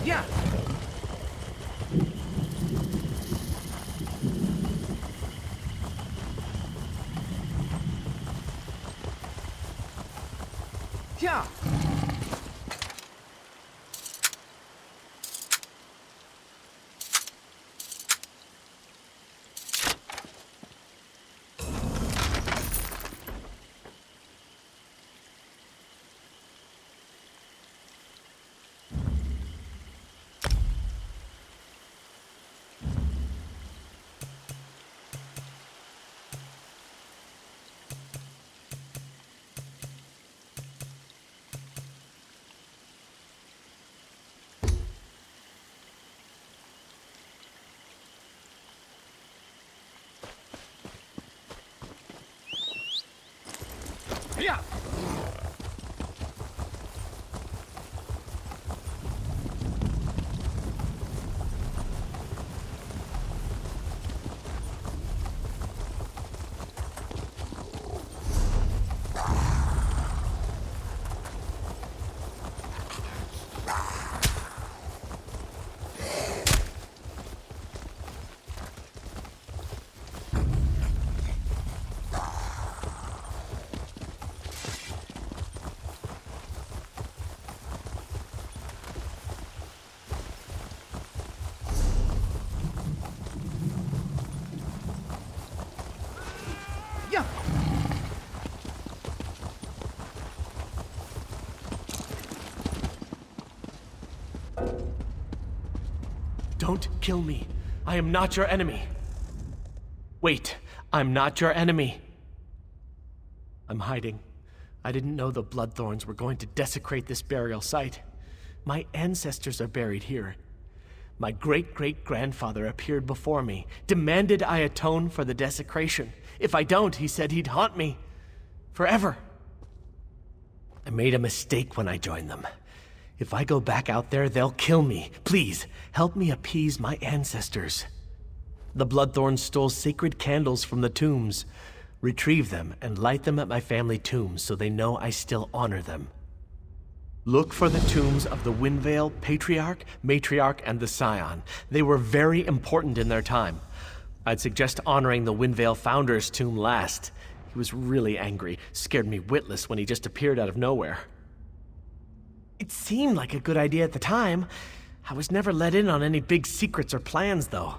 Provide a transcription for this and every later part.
Yeah! Yeah! Yeah! Yeah! Don't kill me. I am not your enemy. Wait, I'm not your enemy. I'm hiding. I didn't know the Bloodthorns were going to desecrate this burial site. My ancestors are buried here. My great-great-grandfather appeared before me, demanded I atone for the desecration. If I don't, he said he'd haunt me. Forever. I made a mistake when I joined them. If I go back out there, they'll kill me. Please, help me appease my ancestors. The Bloodthorns stole sacred candles from the tombs. Retrieve them and light them at my family tombs so they know I still honor them. Look for the tombs of the Windvale Patriarch, Matriarch, and the Scion. They were very important in their time. I'd suggest honoring the Windvale Founder's tomb last. He was really angry, scared me witless when he just appeared out of nowhere. It seemed like a good idea at the time. I was never let in on any big secrets or plans, though.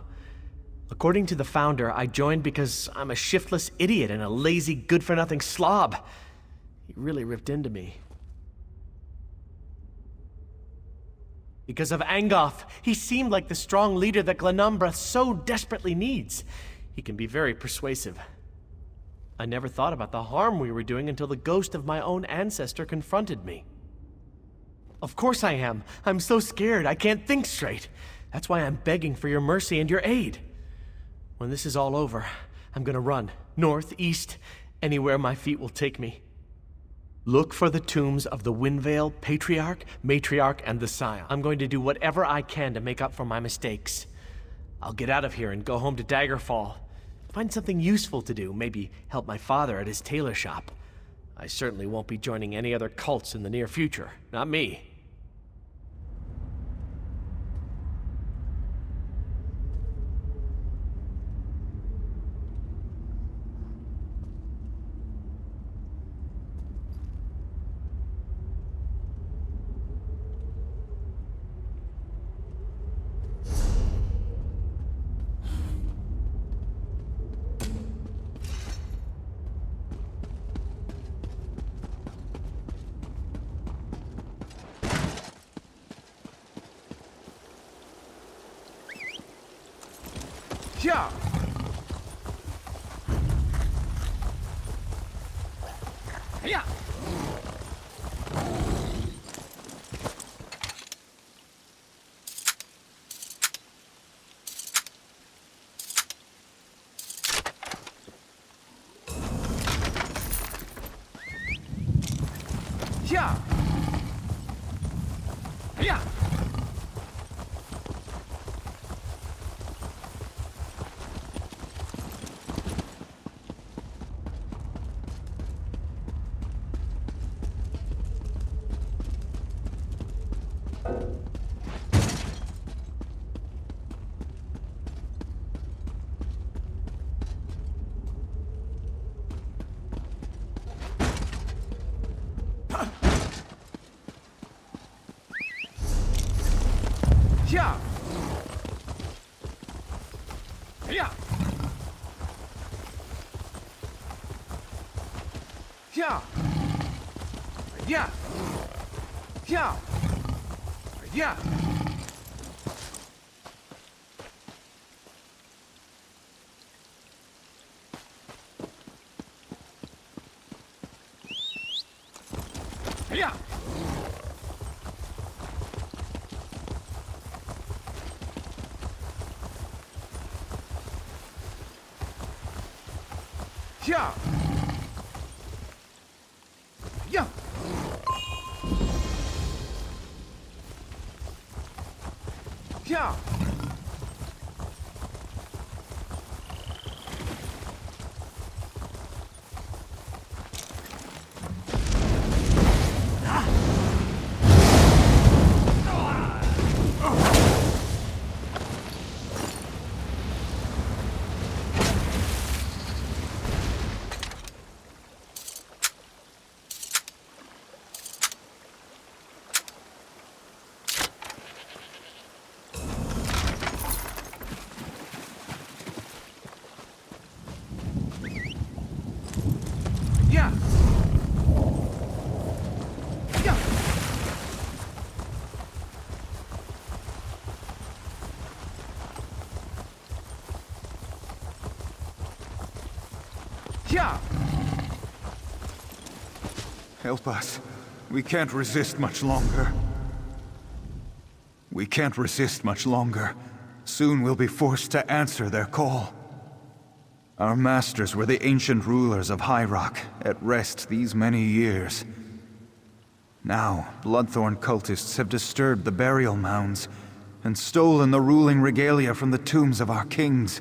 According to the Founder, I joined because I'm a shiftless idiot and a lazy, good-for-nothing slob. He really ripped into me. Because of Angoth, he seemed like the strong leader that Glenumbra so desperately needs. He can be very persuasive. I never thought about the harm we were doing until the ghost of my own ancestor confronted me. Of course I am. I'm so scared I can't think straight. That's why I'm begging for your mercy and your aid. When this is all over, I'm gonna run. North, east, anywhere my feet will take me. Look for the tombs of the Windvale Patriarch, Matriarch, and the Scion. I'm going to do whatever I can to make up for my mistakes. I'll get out of here and go home to Daggerfall. Find something useful to do, maybe help my father at his tailor shop. I certainly won't be joining any other cults in the near future. Not me. Yeah! Yeah! Yeah! Yeah! Yeah. Yeah. Yeah. Yeah. Yeah. Yeah. Yeah. Yeah. Yeah. Yeah. Yeah. Yeah. Yeah. Help us. We can't resist much longer. We can't resist much longer. Soon we'll be forced to answer their call. Our masters were the ancient rulers of High Rock, at rest these many years. Now, Bloodthorn cultists have disturbed the burial mounds and stolen the ruling regalia from the tombs of our kings.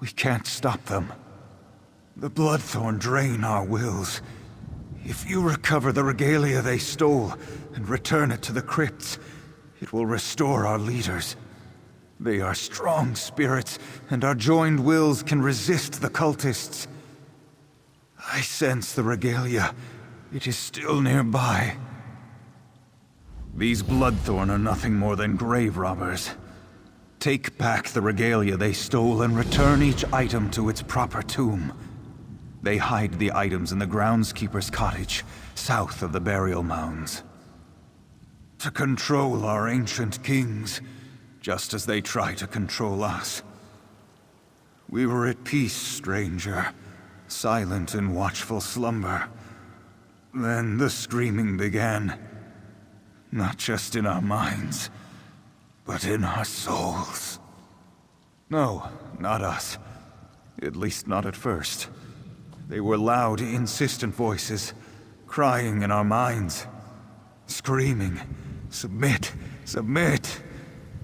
We can't stop them. The Bloodthorn drain our wills. If you recover the regalia they stole and return it to the crypts, it will restore our leaders. They are strong spirits, and our joined wills can resist the cultists. I sense the regalia. It is still nearby. These Bloodthorn are nothing more than grave robbers. Take back the regalia they stole and return each item to its proper tomb. They hide the items in the groundskeeper's cottage, south of the burial mounds. To control our ancient kings, just as they try to control us. We were at peace, stranger, silent in watchful slumber. Then the screaming began, not just in our minds, but in our souls. No, not us. At least not at first. They were loud, insistent voices, crying in our minds, screaming, "Submit, submit!"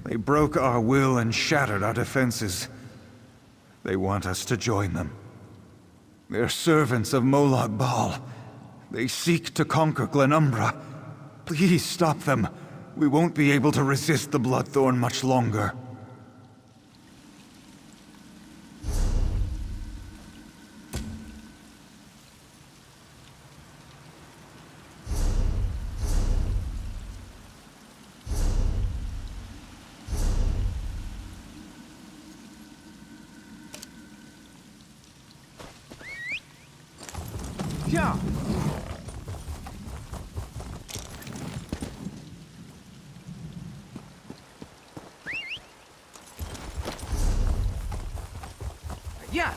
They broke our will and shattered our defenses. They want us to join them. They're servants of Molag Bal. They seek to conquer Glenumbra. Please stop them. We won't be able to resist the Bloodthorn much longer. Yeah. Yeah.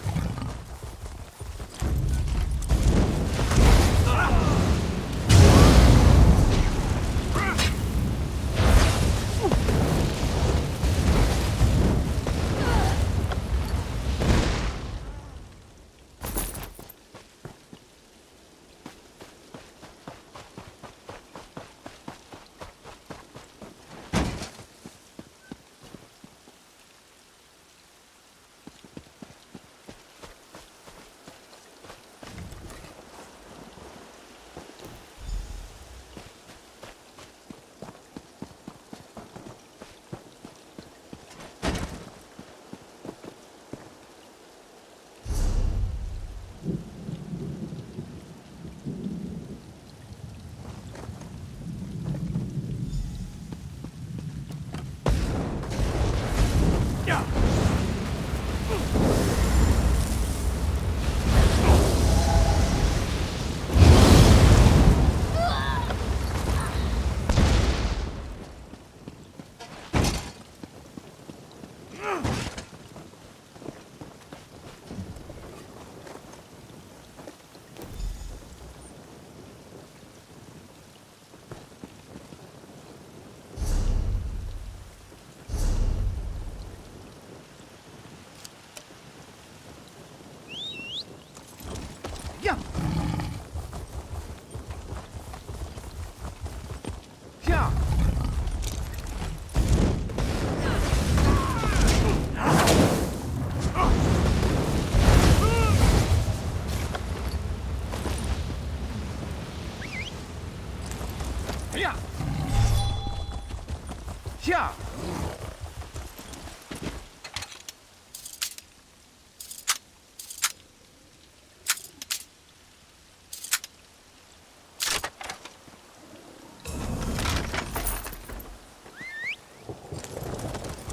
Yeah. Yeah.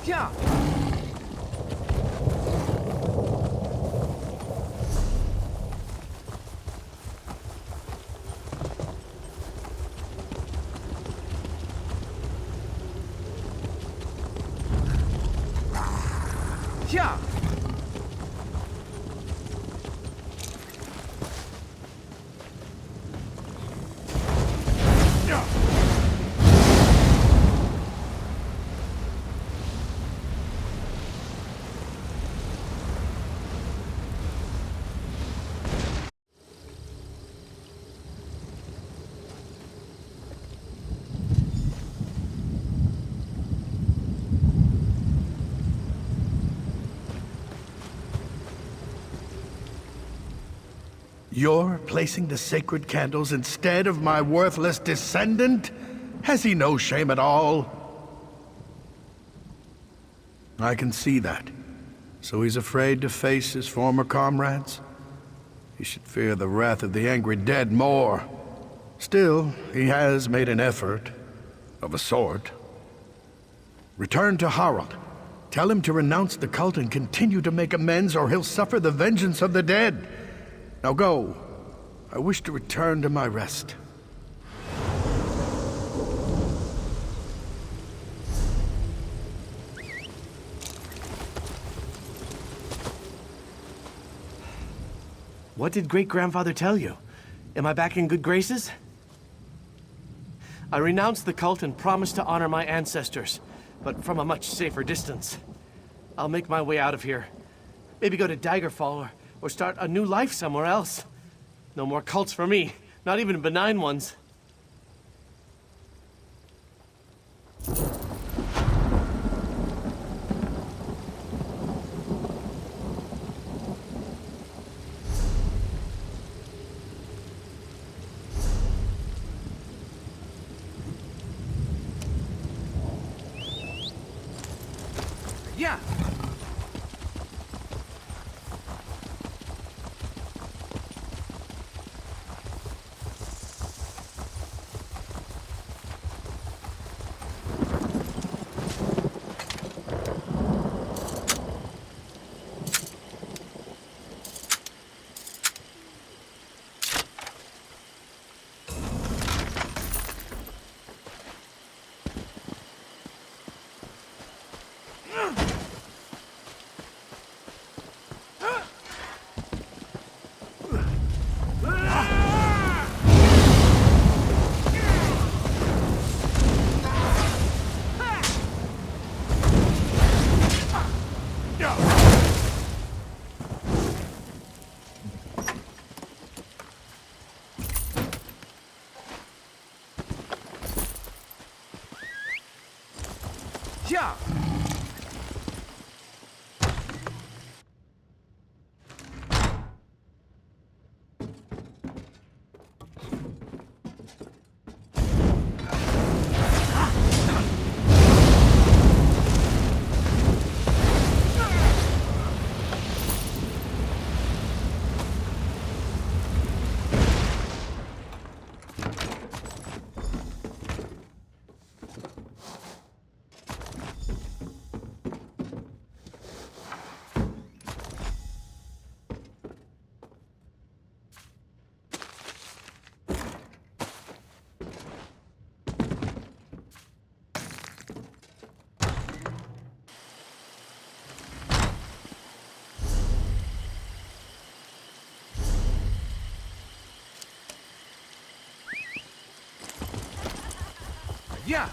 Yeah. Yeah. You're placing the sacred candles instead of my worthless descendant? Has he no shame at all? I can see that. So he's afraid to face his former comrades? He should fear the wrath of the angry dead more. Still, he has made an effort, of a sort. Return to Harald. Tell him to renounce the cult and continue to make amends, or he'll suffer the vengeance of the dead. Now go. I wish to return to my rest. What did great-grandfather tell you? Am I back in good graces? I renounced the cult and promised to honor my ancestors, but from a much safer distance. I'll make my way out of here. Maybe go to Daggerfall or start a new life somewhere else. No more cults for me, not even benign ones. Yeah. Yeah. Yeah.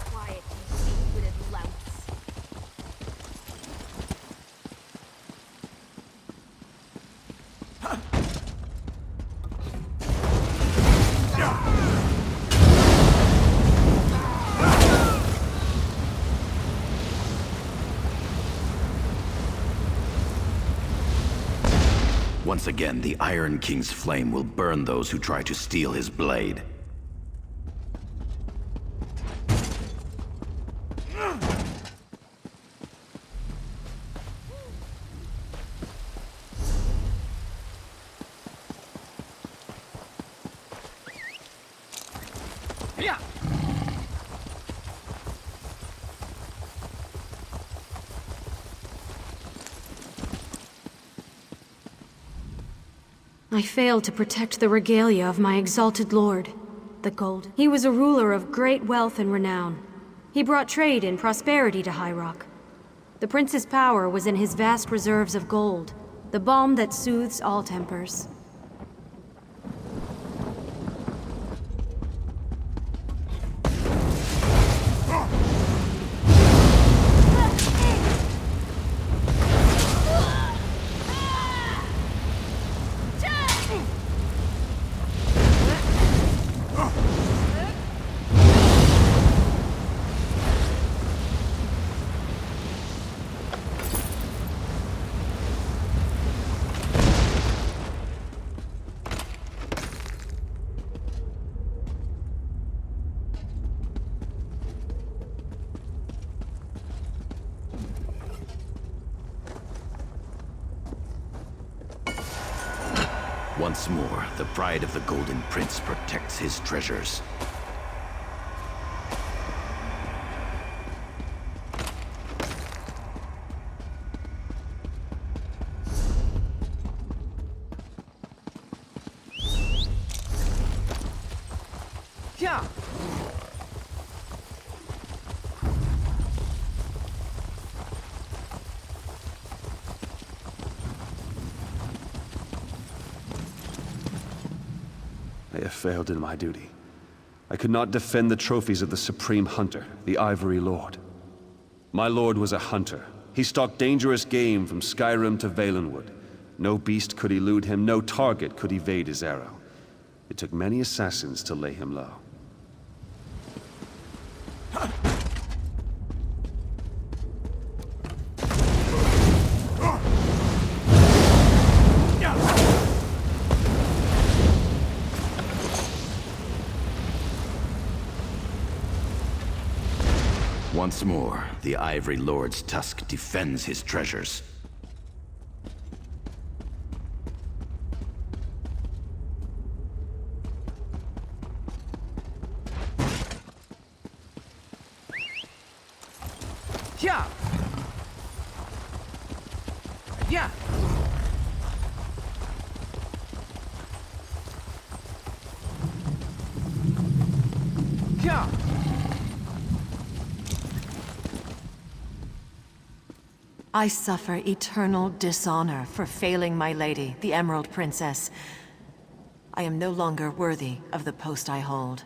Quiet, you secretive louts. Once again, the Iron King's flame will burn those who try to steal his blade. Yeah. I failed to protect the regalia of my exalted lord, the Gold. He was a ruler of great wealth and renown. He brought trade and prosperity to High Rock. The prince's power was in his vast reserves of gold, the balm that soothes all tempers. Once more, the pride of the Golden Prince protects his treasures. Yeah. I have failed in my duty. I could not defend the trophies of the Supreme Hunter, the Ivory Lord. My lord was a hunter. He stalked dangerous game from Skyrim to Valenwood. No beast could elude him, no target could evade his arrow. It took many assassins to lay him low. Once more, the Ivory Lord's tusk defends his treasures. Yeah. Yeah. Yeah. I suffer eternal dishonor for failing my lady, the Emerald Princess. I am no longer worthy of the post I hold.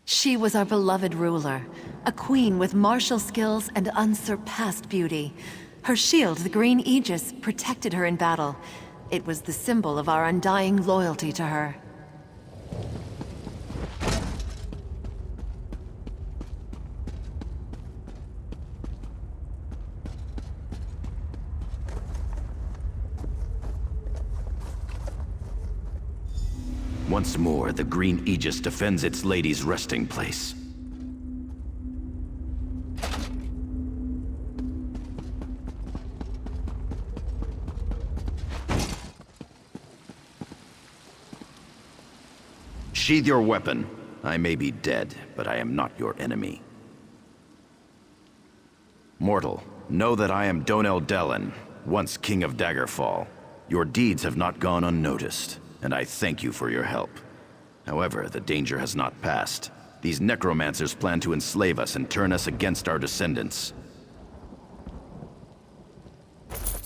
She was our beloved ruler, a queen with martial skills and unsurpassed beauty. Her shield, the green aegis, protected her in battle. It was the symbol of our undying loyalty to her. Once more, the green aegis defends its lady's resting place. Sheathe your weapon. I may be dead, but I am not your enemy. Mortal, know that I am Donel Dellen, once King of Daggerfall. Your deeds have not gone unnoticed, and I thank you for your help. However, the danger has not passed. These necromancers plan to enslave us and turn us against our descendants.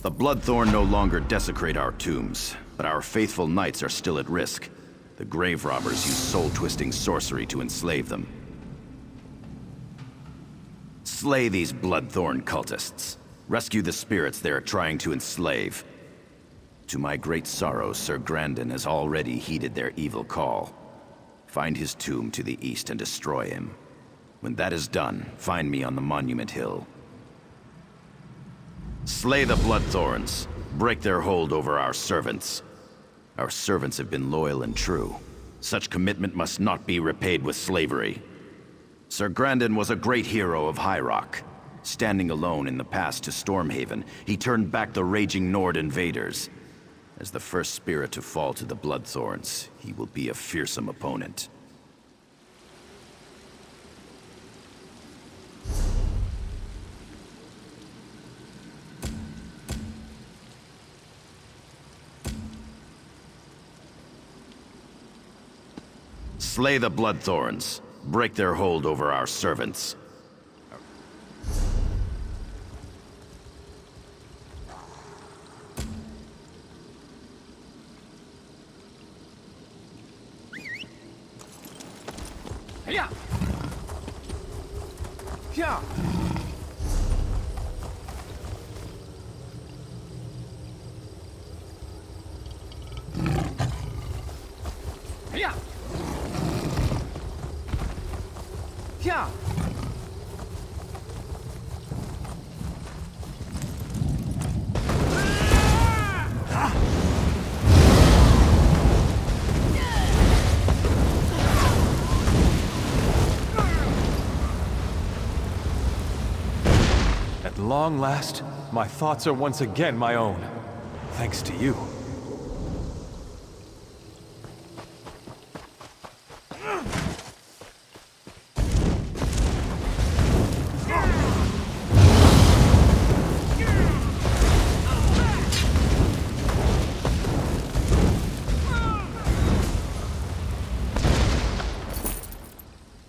The Bloodthorn no longer desecrate our tombs, but our faithful knights are still at risk. The grave robbers use soul-twisting sorcery to enslave them. Slay these Bloodthorn cultists. Rescue the spirits they are trying to enslave. To my great sorrow, Sir Grandin has already heeded their evil call. Find his tomb to the east and destroy him. When that is done, find me on the Monument Hill. Slay the Bloodthorns. break their hold over our servants. Our servants have been loyal and true. Such commitment must not be repaid with slavery. Sir Grandin was a great hero of High Rock. Standing alone in the pass to Stormhaven, he turned back the raging Nord invaders. As the first spirit to fall to the Bloodthorns, he will be a fearsome opponent. Slay the Bloodthorns. Break their hold over our servants. Yeah. Yeah. Yeah. Yeah. At long last, my thoughts are once again my own. Thanks to you.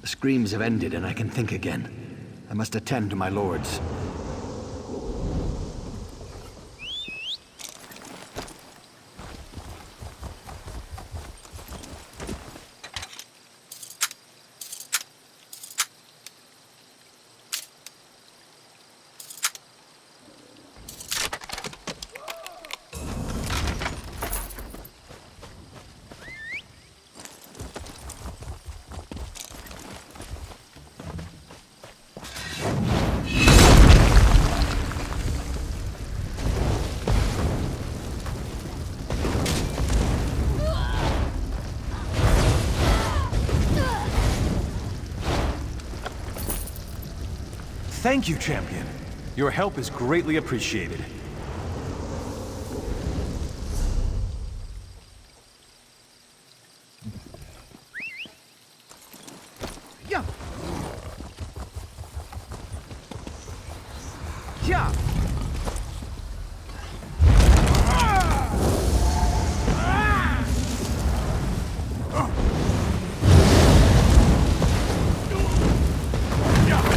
The screams have ended and I can think again. I must attend to my lords. Thank you, champion. Your help is greatly appreciated. Yeah. Yeah. Yeah.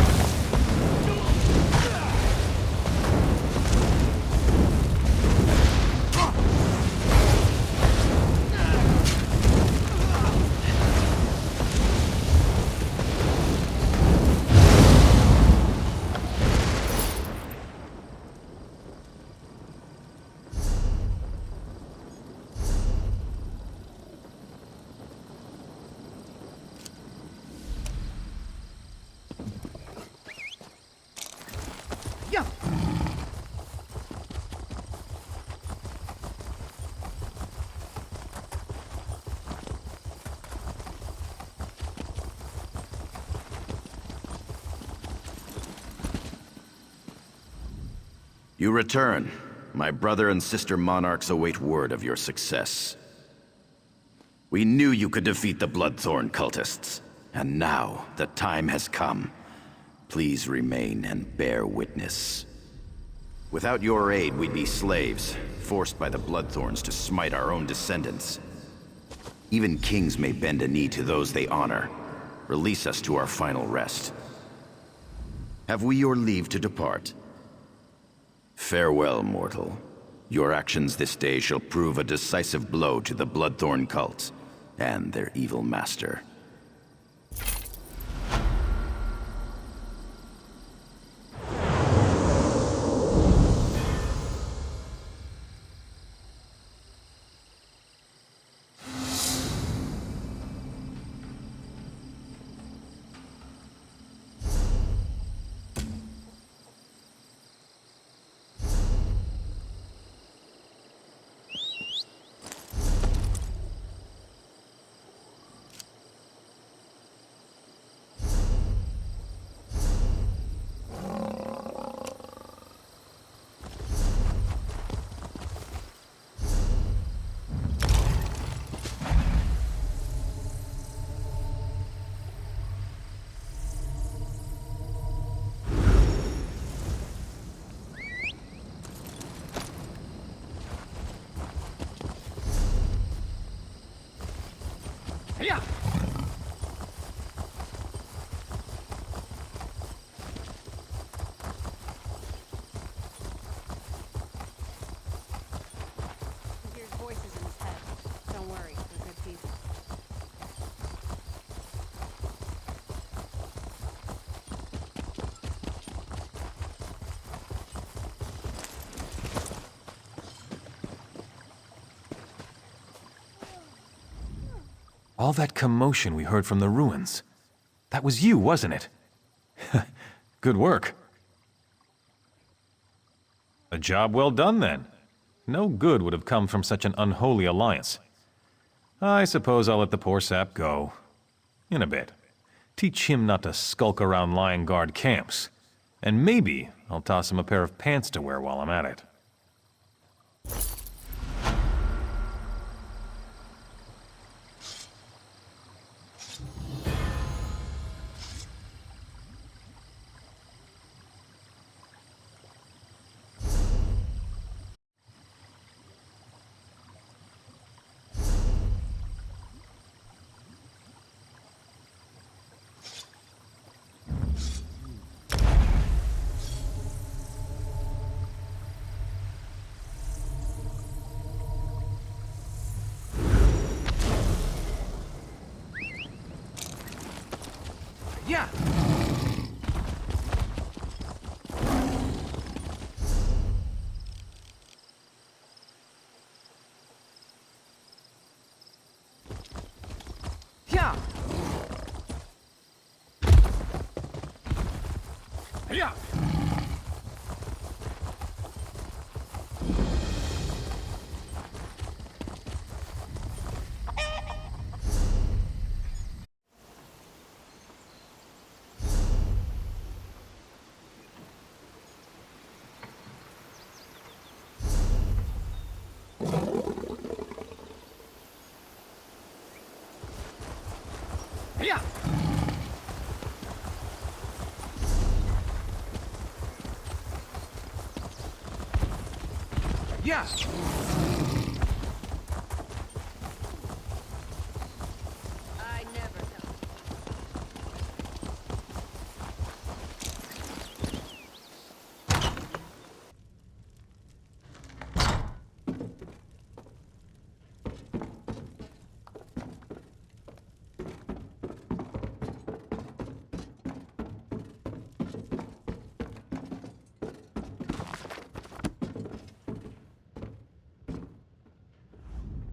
You return. My brother and sister monarchs await word of your success. We knew you could defeat the Bloodthorn cultists, and now the time has come. Please remain and bear witness. Without your aid, we'd be slaves, forced by the Bloodthorns to smite our own descendants. Even kings may bend a knee to those they honor. Release us to our final rest. Have we your leave to depart? Farewell, mortal. Your actions this day shall prove a decisive blow to the Bloodthorn cult and their evil master. All that commotion we heard from the ruins. That was you, wasn't it? Good work. A job well done, then. No good would have come from such an unholy alliance. I suppose I'll let the poor sap go. In a bit. Teach him not to skulk around lion guard camps. And maybe I'll toss him a pair of pants to wear while I'm at it. Yeah! Yeah! Yeah! Yeah! Yeah! I never tell.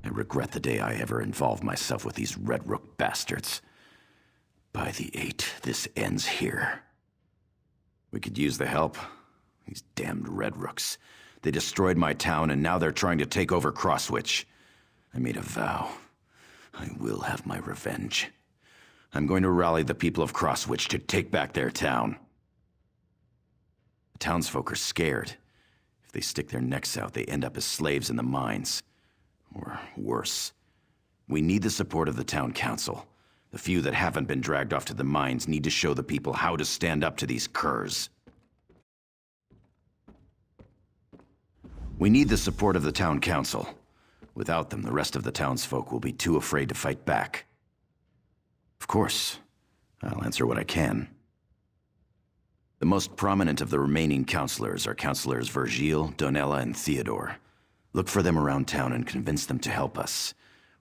I regret the day I ever involved myself with these Red Rook bastards. By the 8, this ends here. We could use the help. These damned Red Rooks. They destroyed my town, and now they're trying to take over Crosswych. I made a vow. I will have my revenge. I'm going to rally the people of Crosswych to take back their town. The townsfolk are scared. If they stick their necks out, they end up as slaves in the mines. Or worse. We need the support of the town council. The few that haven't been dragged off to the mines need to show the people how to stand up to these curs. We need the support of the town council. Without them, the rest of the townsfolk will be too afraid to fight back. Of course, I'll answer what I can. The most prominent of the remaining councilors are Councilors Virgil, Donella, and Theodore. Look for them around town and convince them to help us,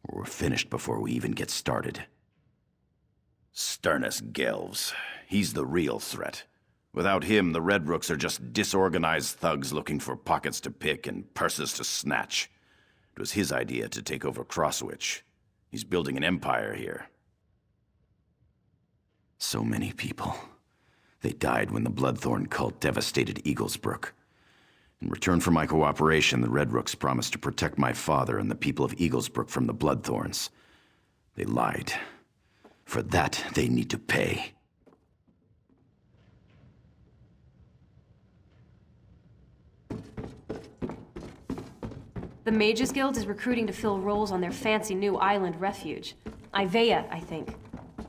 or we're finished before we even get started. Sternus Gelves. He's the real threat. Without him, the Red Rooks are just disorganized thugs looking for pockets to pick and purses to snatch. It was his idea to take over Crosswych. He's building an empire here. So many people. They died when the Bloodthorn cult devastated Eaglesbrook. In return for my cooperation, the Red Rooks promised to protect my father and the people of Eaglesbrook from the Bloodthorns. They lied. For that, they need to pay. The Mages Guild is recruiting to fill roles on their fancy new island refuge. Ivea, I think.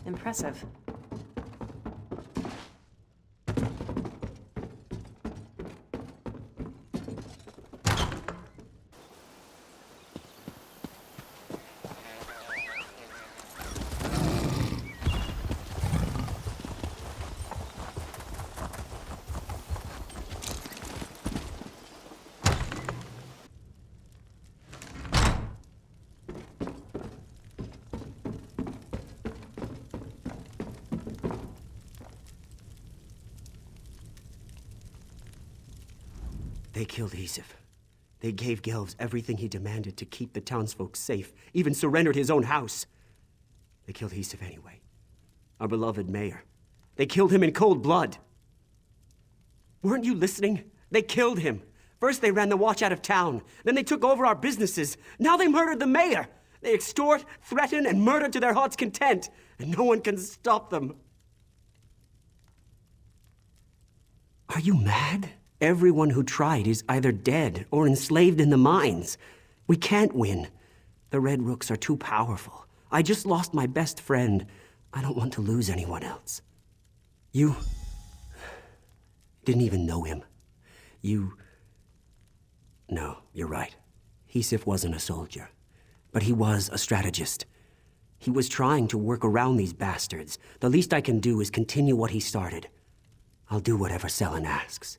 Impressive. They killed Asif. They gave Gelves everything he demanded to keep the townsfolk safe, even surrendered his own house. They killed Hisif anyway. Our beloved mayor. They killed him in cold blood. Weren't you listening? They killed him. First they ran the watch out of town. Then they took over our businesses. Now they murdered the mayor. They extort, threaten, and murder to their heart's content. And no one can stop them. Are you mad? Everyone who tried is either dead or enslaved in the mines. We can't win. The Red Rooks are too powerful. I just lost my best friend. I don't want to lose anyone else. You didn't even know him. No, you're right. Hisif wasn't a soldier, but he was a strategist. He was trying to work around these bastards. The least I can do is continue what he started. I'll do whatever Selen asks.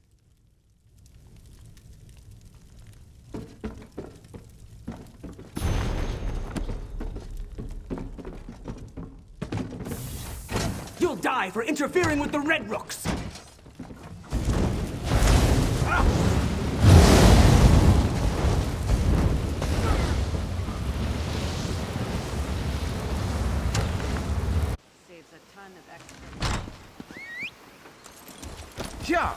You'll die for interfering with the Red Rooks! Saves a ton of extra. Yeah.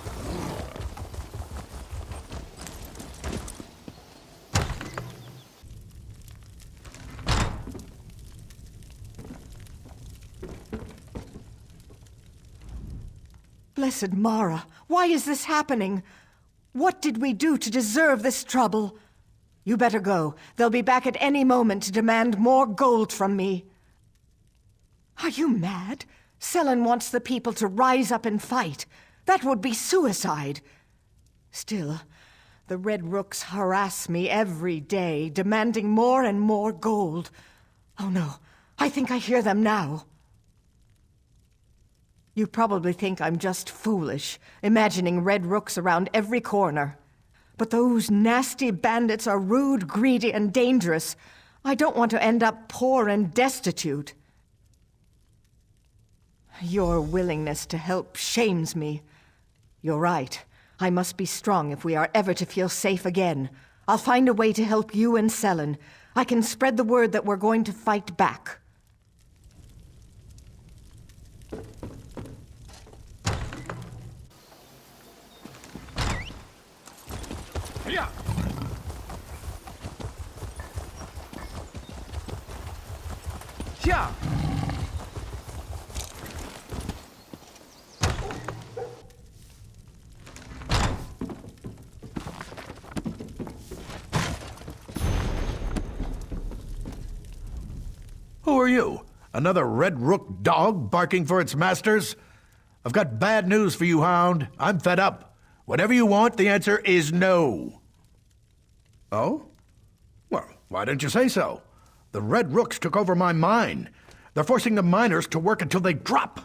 Blessed Mara, why is this happening? What did we do to deserve this trouble? You better go. They'll be back at any moment to demand more gold from me. Are you mad? Selen wants the people to rise up and fight. That would be suicide. Still, the Red Rooks harass me every day, demanding more and more gold. Oh no, I think I hear them now. You probably think I'm just foolish, imagining Red Rooks around every corner. But those nasty bandits are rude, greedy, and dangerous. I don't want to end up poor and destitute. Your willingness to help shames me. You're right. I must be strong if we are ever to feel safe again. I'll find a way to help you and Selen. I can spread the word that we're going to fight back. Yeah. Yeah. Who are you? Another Red Rook dog barking for its masters? I've got bad news for you, Hound. I'm fed up. Whatever you want, the answer is no. Oh? Well, why didn't you say so? The Red Rooks took over my mine. They're forcing the miners to work until they drop.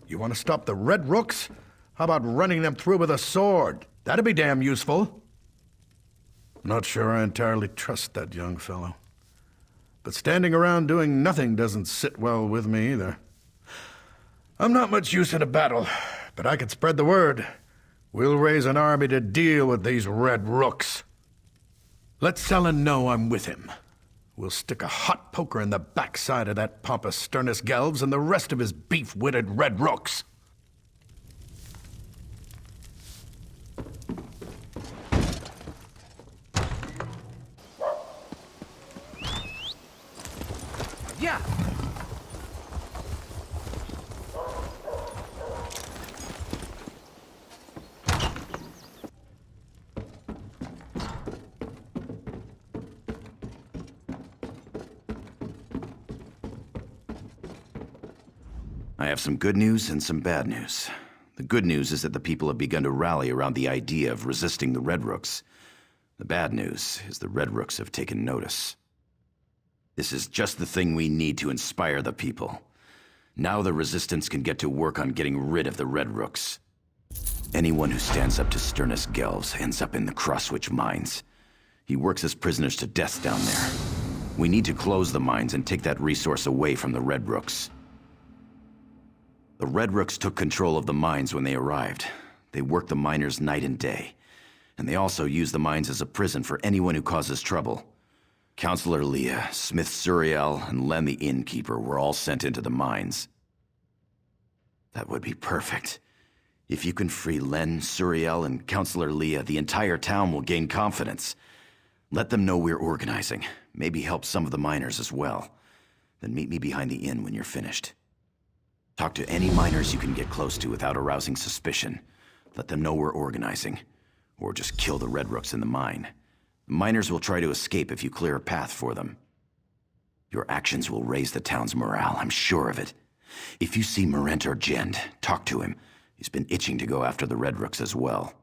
You want to stop the Red Rooks? How about running them through with a sword? That'd be damn useful. Not sure I entirely trust that young fellow. But standing around doing nothing doesn't sit well with me either. I'm not much use in a battle, but I can spread the word. We'll raise an army to deal with these Red Rooks. Let Selen know I'm with him. We'll stick a hot poker in the backside of that pompous Sternus Gelvs and the rest of his beef-witted Red Rooks. Yeah. I have some good news and some bad news. The good news is that the people have begun to rally around the idea of resisting the Red Rooks. The bad news is the Red Rooks have taken notice. This is just the thing we need to inspire the people. Now the Resistance can get to work on getting rid of the Red Rooks. Anyone who stands up to Sternus Gelvs ends up in the Crosswych mines. He works his prisoners to death down there. We need to close the mines and take that resource away from the Red Rooks. The Red Rooks took control of the mines when they arrived. They worked the miners night and day. And they also use the mines as a prison for anyone who causes trouble. Counselor Leah, Smith Suriel, and Len the innkeeper were all sent into the mines. That would be perfect. If you can free Len, Suriel, and Counselor Leah, the entire town will gain confidence. Let them know we're organizing. Maybe help some of the miners as well. Then meet me behind the inn when you're finished. Talk to any miners you can get close to without arousing suspicion. Let them know we're organizing. Or just kill the Red Rooks in the mine. The miners will try to escape if you clear a path for them. Your actions will raise the town's morale, I'm sure of it. If you see Morent or Jend, talk to him. He's been itching to go after the Red Rooks as well.